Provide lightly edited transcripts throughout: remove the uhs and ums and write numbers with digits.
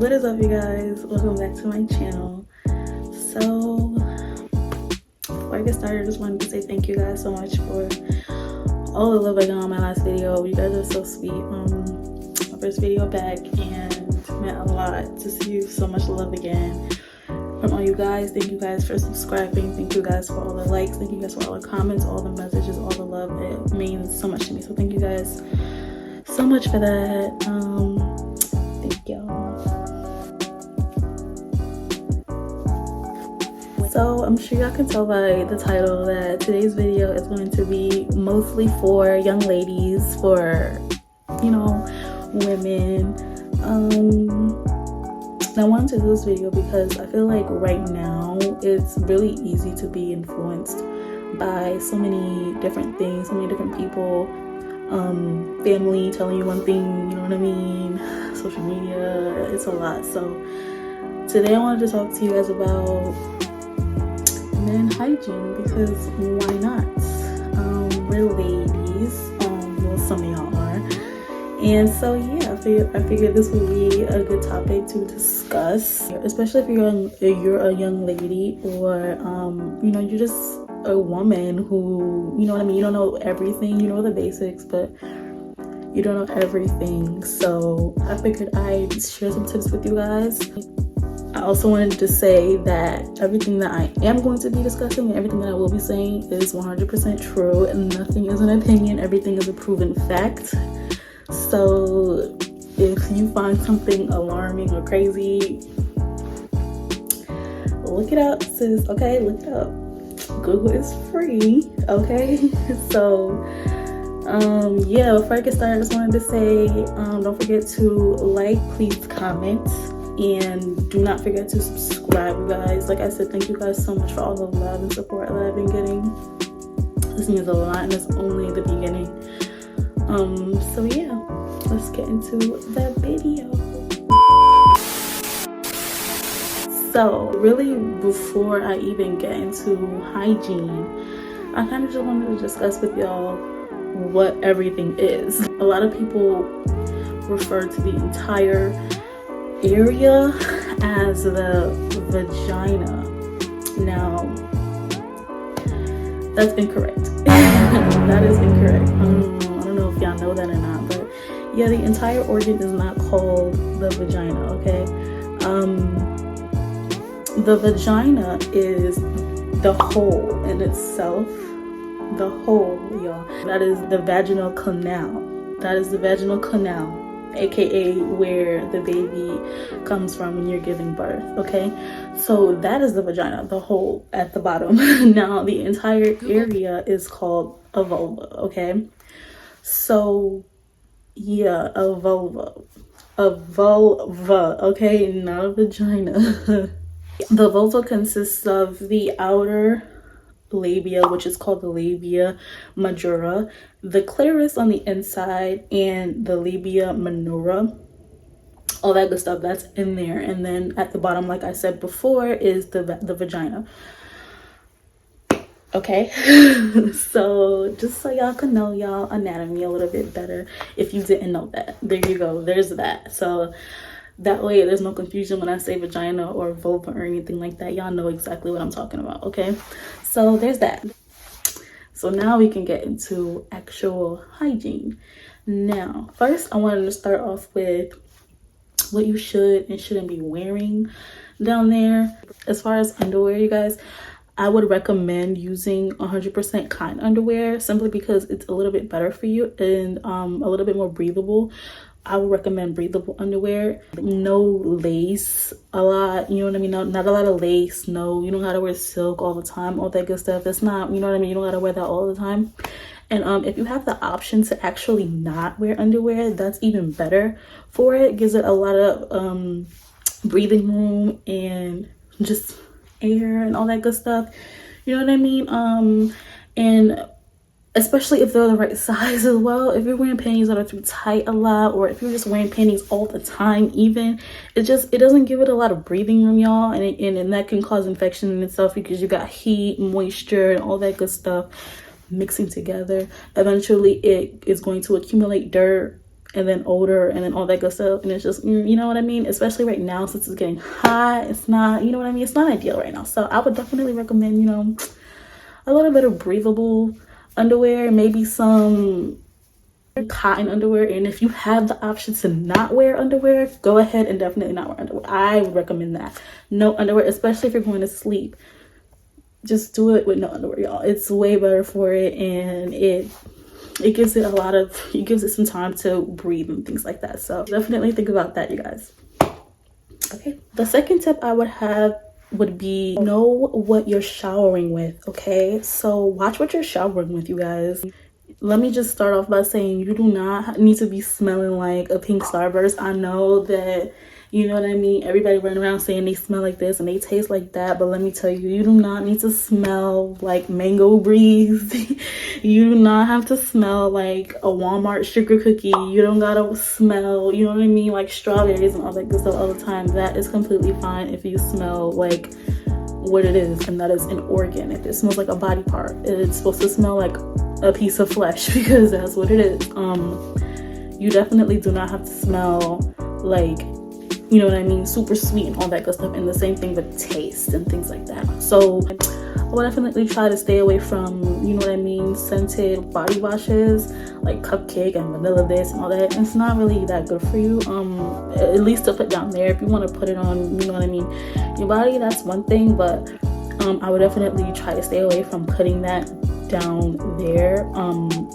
What is up, you guys? Welcome back to my channel. So before I get started, I just wanted to say thank you guys so much for all the love I got on my last video. You guys are so sweet. My first video back, and it meant a lot to see so much love again from all you guys. Thank you guys for subscribing. Thank you guys for all the likes. Thank you guys for all the comments, all the messages, all the love. It means so much to me. So thank you guys so much for that. Thank y'all. So I'm sure y'all can tell by the title that today's video is going to be mostly for young ladies, for, you know, women. I wanted to do this video because I feel like right now it's really easy to be influenced by so many different things, so many different people, family telling you one thing, you know what I mean, social media, it's a lot. So today I wanted to talk to you guys about men hygiene, because why not? We're ladies, well, some of y'all are, and so yeah, I figured this would be a good topic to discuss, especially if you're a young lady, or you know, you're just a woman who, you know what I mean, you don't know everything, you know the basics, but you don't know everything. So I figured I'd share some tips with you guys. I also wanted to say that everything that I am going to be discussing and everything that I will be saying is 100% true, and nothing is an opinion. Everything is a proven fact. So if you find something alarming or crazy, look it up, sis. Okay, look it up. Google is free. Okay. So yeah, before I get started, I just wanted to say don't forget to like, please comment, and do not forget to subscribe, you guys. Like I said, thank you guys so much for all the love and support that I've been getting. This means a lot, and it's only the beginning. So yeah, let's get into the video. So really, before I even get into hygiene, I kind of just wanted to discuss with y'all what everything is. A lot of people refer to the entire area as the vagina. Now, that's incorrect. That is incorrect. I don't know if y'all know that or not, but yeah, the entire organ is not called the vagina, okay? The vagina is the hole in itself. The hole, y'all. That is the vaginal canal. That is the vaginal canal, aka where the baby comes from when you're giving birth, okay? So that is the vagina, the hole at the bottom. Now the entire area is called a vulva, okay? So yeah, a vulva, okay, not a vagina. The vulva consists of the outer labia, which is called the labia majora, the clitoris on the inside, and the labia minora, all that good stuff that's in there. And then at the bottom, like I said before, is the vagina, okay? So just so y'all can know y'all anatomy a little bit better, if you didn't know that, there you go, there's that. So that way there's no confusion when I say vagina or vulva or anything like that. Y'all know exactly what I'm talking about, okay? So there's that. So now we can get into actual hygiene. Now, first I wanted to start off with what you should and shouldn't be wearing down there. As far as underwear, you guys, I would recommend using 100% cotton underwear, simply because it's a little bit better for you and a little bit more breathable. I would recommend breathable underwear. No lace a lot, you know what I mean? No, not a lot of lace. No, you don't gotta wear silk all the time, all that good stuff. That's not, you know what I mean? You don't gotta wear that all the time. And if you have the option to actually not wear underwear, that's even better for it. Gives it a lot of breathing room and just air and all that good stuff. You know what I mean? And especially if they're the right size as well. If you're wearing panties that are too tight a lot, or if you're just wearing panties all the time, even, it doesn't give it a lot of breathing room, y'all, and that can cause infection in itself, because you got heat, moisture, and all that good stuff mixing together. Eventually it is going to accumulate dirt and then odor and then all that good stuff, and it's just you know what I mean, especially right now since it's getting hot. It's not, you know what I mean, it's not ideal right now. So I would definitely recommend, you know, a little bit of breathable underwear, maybe some cotton underwear. And if you have the option to not wear underwear, go ahead and definitely not wear underwear. I would recommend that. No underwear, especially if you're going to sleep. Just do it with no underwear, y'all. It's way better for it, and it gives it it gives it some time to breathe and things like that. So definitely think about that, you guys. Okay, the second tip I would have would be know what you're showering with. Okay, so watch what you're showering with, you guys. Let me just start off by saying you do not need to be smelling like a pink starburst. I know that, you know what I mean, everybody running around saying they smell like this and they taste like that, but let me tell you, you do not need to smell like mango breeze. You do not have to smell like a Walmart sugar cookie. You don't gotta smell, you know what I mean, like strawberries and all that good stuff all the time. That is completely fine if you smell like what it is, and that is an organ. If it smells like a body part, it's supposed to smell like a piece of flesh, because that's what it is. You definitely do not have to smell like, you know what I mean, super sweet and all that good stuff. And the same thing with taste and things like that. So I would definitely try to stay away from, you know what I mean, scented body washes like Cupcake and Vanilla this and all that. It's not really that good for you, at least to put down there. If you want to put it on, you know what I mean, your body, that's one thing, but I would definitely try to stay away from putting that down there.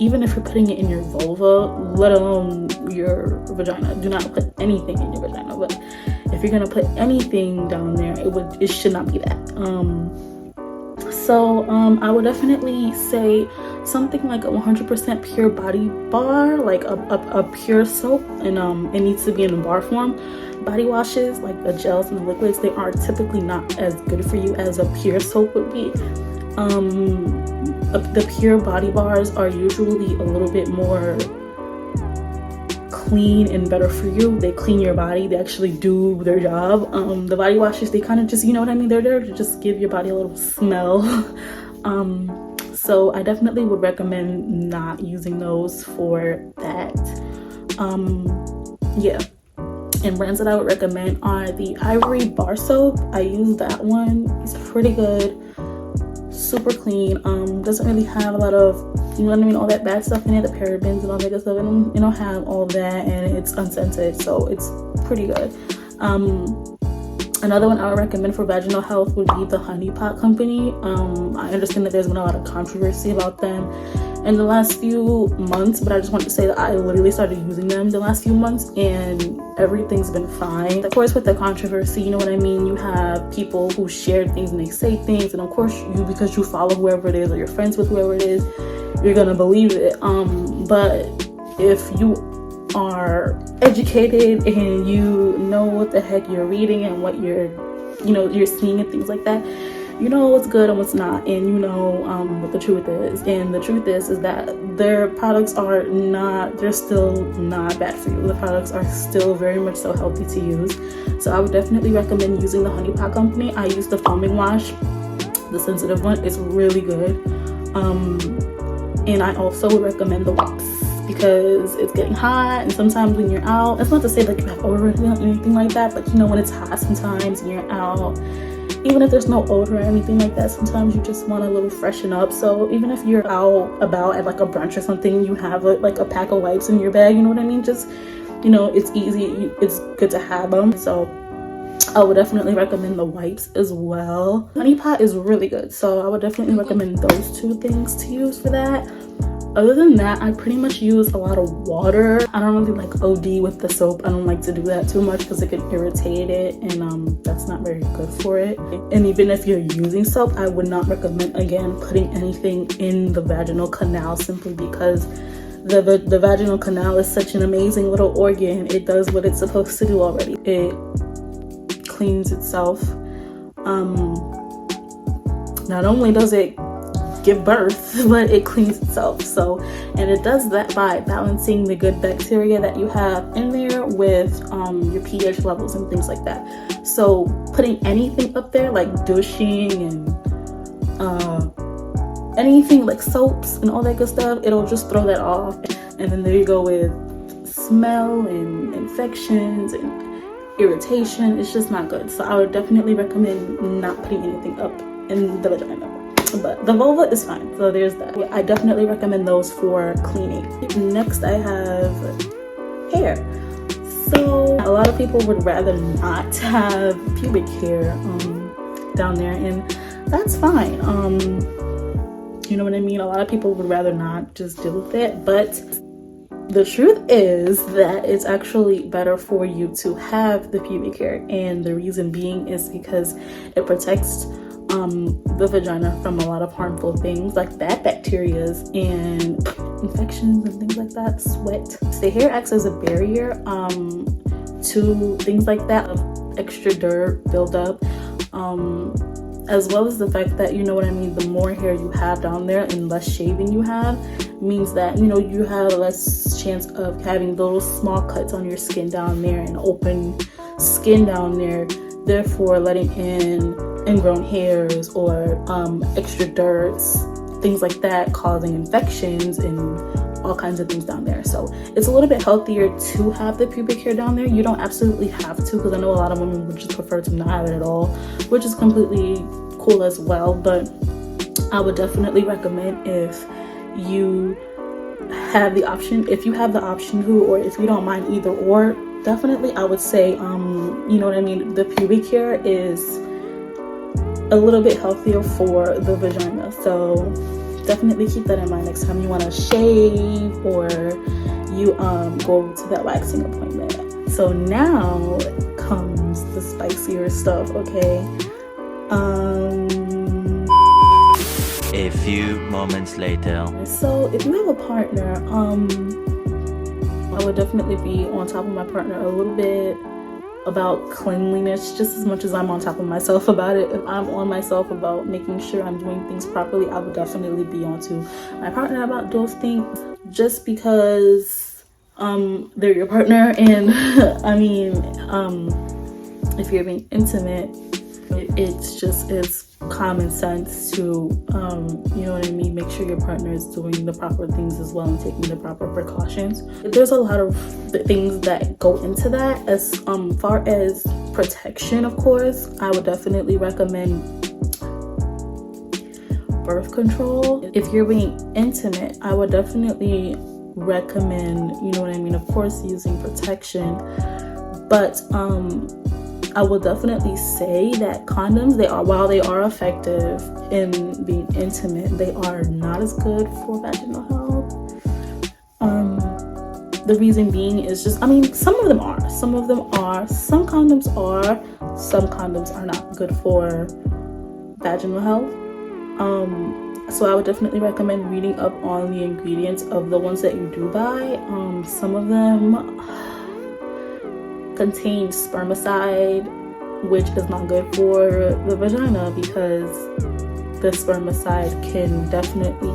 Even if you're putting it in your vulva, let alone your vagina, do not put anything in your vagina. But if you're gonna put anything down there, it should not be that. I would definitely say something like a 100% pure body bar, like a pure soap, and it needs to be in bar form. Body washes like the gels and the liquids, they are typically not as good for you as a pure soap would be. The pure body bars are usually a little bit more clean and better for you. They clean your body, they actually do their job. The body washes, they kind of just, you know what I mean, they're there to just give your body a little smell. So I definitely would recommend not using those for that. Yeah, and brands that I would recommend are the Ivory bar soap. I use that one. It's pretty good, super clean. Doesn't really have a lot of, you know what I mean, all that bad stuff in it, the parabens and all that good stuff. And it don't have all of that, and it's unscented, so it's pretty good. Another one I would recommend for vaginal health would be the Honey Pot company. I understand that there's been a lot of controversy about them in the last few months, but I just want to say that I literally started using them the last few months and everything's been fine. Of course, with the controversy, you know what I mean, you have people who share things and they say things, and of course you, because you follow whoever it is or you're friends with whoever it is, you're gonna believe it. But if you are educated and you know what the heck you're reading and what you're seeing and things like that, you know what's good and what's not, and you know what the truth is. And the truth is that their products are not, they're still not bad for you. The products are still very much so healthy to use. So I would definitely recommend using the Honey Pot company. I use the foaming wash, the sensitive one. It's really good. And I also would recommend the wipes, because it's getting hot, and sometimes when you're out, it's not to say that you have odor or anything like that, but you know, when it's hot sometimes and you're out, even if there's no odor or anything like that, sometimes you just want a little freshen up. So even if you're out about at like a brunch or something, you have like a pack of wipes in your bag, you know what I mean, just, you know, it's easy, it's good to have them. So I would definitely recommend the wipes as well. Honey Pot is really good, so I would definitely recommend those two things to use for that. Other than that, I pretty much use a lot of water. I don't really like OD with the soap. I don't like to do that too much because it can irritate it, and that's not very good for it. And even if you're using soap, I would not recommend, again, putting anything in the vaginal canal, simply because the vaginal canal is such an amazing little organ. It does what it's supposed to do already. It cleans itself. Not only does it give birth, but it cleans itself. So, and it does that by balancing the good bacteria that you have in there with your pH levels and things like that. So putting anything up there like douching and anything like soaps and all that good stuff, it'll just throw that off. And then there you go with smell and infections and irritation. It's just not good. So I would definitely recommend not putting anything up in the vagina. But the vulva is fine, so there's that. I definitely recommend those for cleaning. Next I have hair. So a lot of people would rather not have pubic hair down there, and that's fine. You know what I mean? A lot of people would rather not just deal with it, but the truth is that it's actually better for you to have the pubic hair, and the reason being is because it protects the vagina from a lot of harmful things like bad bacteria and infections and things like that, sweat. The hair acts as a barrier to things like that, of extra dirt buildup, as well as the fact that, you know what I mean, the more hair you have down there and less shaving you have means that, you know, you have less chance of having those small cuts on your skin down there and open skin down there, therefore letting in ingrown hairs or extra dirts, things like that, causing infections and all kinds of things down there. So it's a little bit healthier to have the pubic hair down there. You don't absolutely have to, because I know a lot of women would just prefer to not have it at all, which is completely cool as well. But I would definitely recommend, if you have the option, or if you don't mind either or, definitely I would say, you know what I mean, the pubic hair is a little bit healthier for the vagina. So definitely keep that in mind next time you want to shave or you go to that waxing appointment. So now comes the spicier stuff, okay? A few moments later. So if you have a partner, I would definitely be on top of my partner a little bit about cleanliness, just as much as I'm on top of myself about it. If I'm on myself about making sure I'm doing things properly, I would definitely be on to my partner about those things, just because they're your partner. And I mean, if you're being intimate, it's common sense to you know what I mean, make sure your partner is doing the proper things as well and taking the proper precautions. There's a lot of things that go into that. As far as protection, of course, I would definitely recommend birth control. If you're being intimate, I would definitely recommend, you know what I mean, of course, using protection. But I will definitely say that condoms, while they are effective in being intimate, they are not as good for vaginal health. The reason being is just, I mean, some of them are. Some condoms are. Some condoms are not good for vaginal health. So I would definitely recommend reading up on the ingredients of the ones that you do buy. Some of them contain spermicide, which is not good for the vagina, because the spermicide can definitely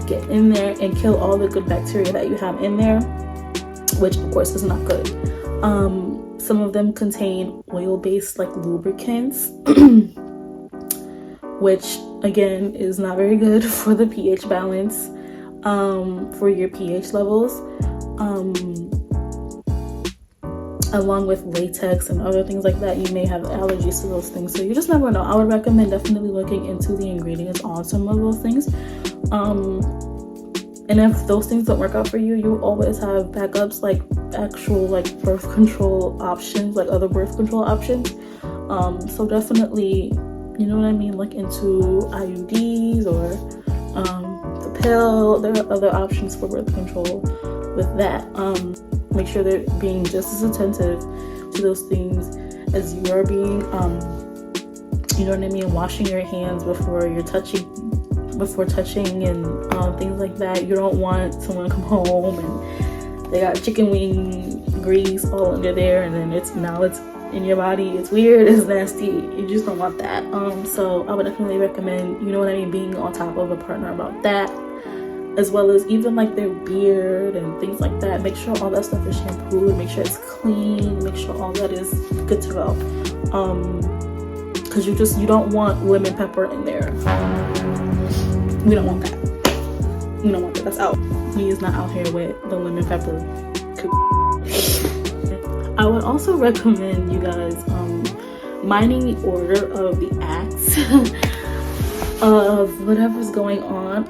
get in there and kill all the good bacteria that you have in there, which of course is not good. Some of them contain oil-based like lubricants, which again is not very good for the pH balance, for your pH levels. Along with latex and other things like that, you may have allergies to those things, so you just never know. I would recommend definitely looking into the ingredients on some of those things, and if those things don't work out for you, you always have backups, like actual like birth control options, like other birth control options. So definitely, you know what I mean, look into IUDs or the pill. There are other options for birth control with that. Make sure they're being just as attentive to those things as you are being. You know what I mean? Washing your hands before touching and things like that. You don't want someone to come home and they got chicken wing grease all under there, and then it's in your body. It's weird. It's nasty. You just don't want that. So I would definitely recommend, you know what I mean, being on top of a partner about that, as well as even like their beard and things like that. Make sure all that stuff is shampooed, make sure it's clean, make sure all that is good to go. Because you don't want lemon pepper in there. We don't want that. We don't want that. That's out. We is not out here with the lemon pepper. I would also recommend you guys minding the order of the acts of whatever's going on.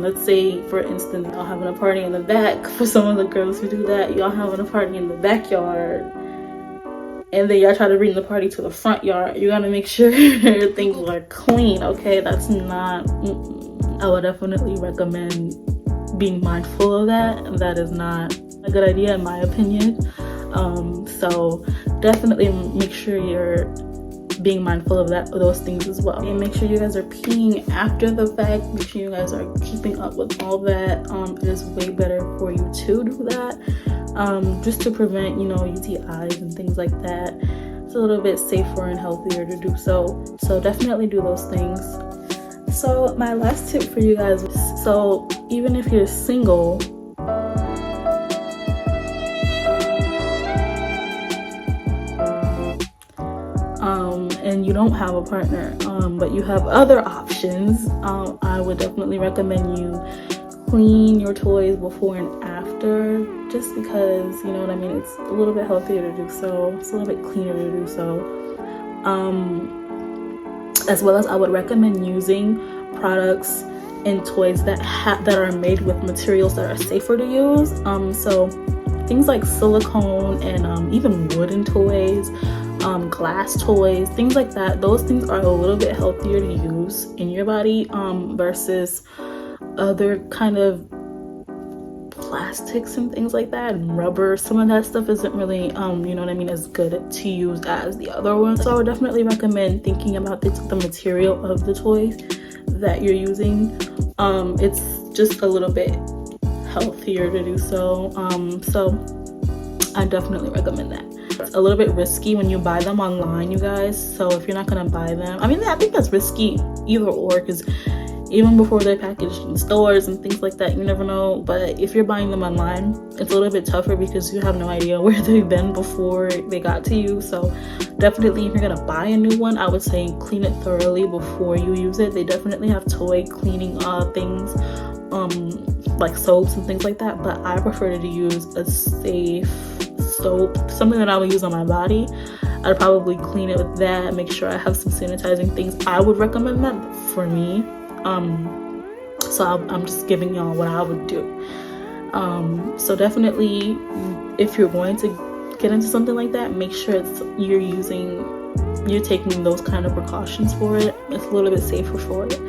Let's say for instance, y'all having a party in the back. For some of the girls who do that, y'all having a party in the backyard, and then y'all try to bring the party to the front yard. You gotta make sure things are clean, okay? That's not, I would definitely recommend being mindful of that. That is not a good idea in my opinion. So definitely make sure you're being mindful of those things as well, and make sure you guys are peeing after the fact. Make sure you guys are keeping up with all that. It is way better for you to do that, just to prevent, you know, UTIs and things like that. It's a little bit safer and healthier to do so definitely do those things. So my last tip for you guys, so even if you're single, and you don't have a partner, but you have other options, I would definitely recommend you clean your toys before and after, just because, you know what I mean, it's a little bit healthier to do so, it's a little bit cleaner to do so. As well as I would recommend using products and toys that are made with materials that are safer to use, so things like silicone and even wooden toys, glass toys, things like that. Those things are a little bit healthier to use in your body versus other kind of plastics and things like that, and rubber. Some of that stuff isn't really you know what I mean, as good to use as the other ones. So I would definitely recommend thinking about the material of the toy that you're using. It's just a little bit healthier to do so. So I definitely recommend that. It's a little bit risky when you buy them online, you guys. So if you're not gonna buy them, I mean, I think that's risky either or, because even before they're packaged in stores and things like that, you never know. But if you're buying them online, it's a little bit tougher because you have no idea where they've been before they got to you. So definitely, if you're gonna buy a new one, I would say clean it thoroughly before you use it. They definitely have toy cleaning things, like soaps and things like that, but I prefer to use a safe soap, something that I would use on my body. I'd probably clean it with that, make sure I have some sanitizing things. I would recommend that for me. So I'm just giving y'all what I would do. So definitely, if you're going to get into something like that, make sure you're taking those kind of precautions for it. It's a little bit safer for it.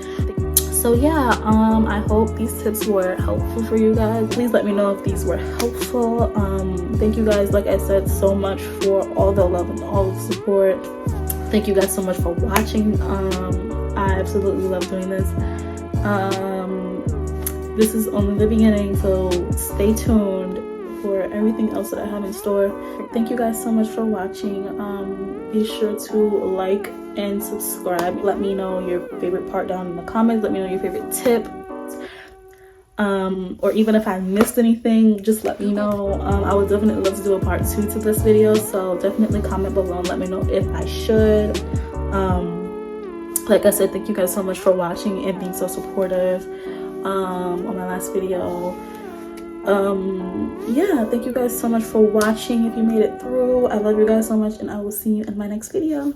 So yeah, I hope these tips were helpful for you guys. Please let me know if these were helpful. Thank you guys, like I said, so much for all the love and all the support. Thank you guys so much for watching. I absolutely love doing this. This is only the beginning, so stay tuned for everything else that I have in store. Thank you guys so much for watching. Be sure to like and subscribe. Let me know your favorite part down in the comments. Let me know your favorite tip, or even if I missed anything, just let me know. I would definitely love to do a part 2 to this video, so definitely comment below and let me know if I should. Like I said, thank you guys so much for watching and being so supportive on my last video. Yeah, thank you guys so much for watching. If you made it through, I love you guys so much, and I will see you in my next video.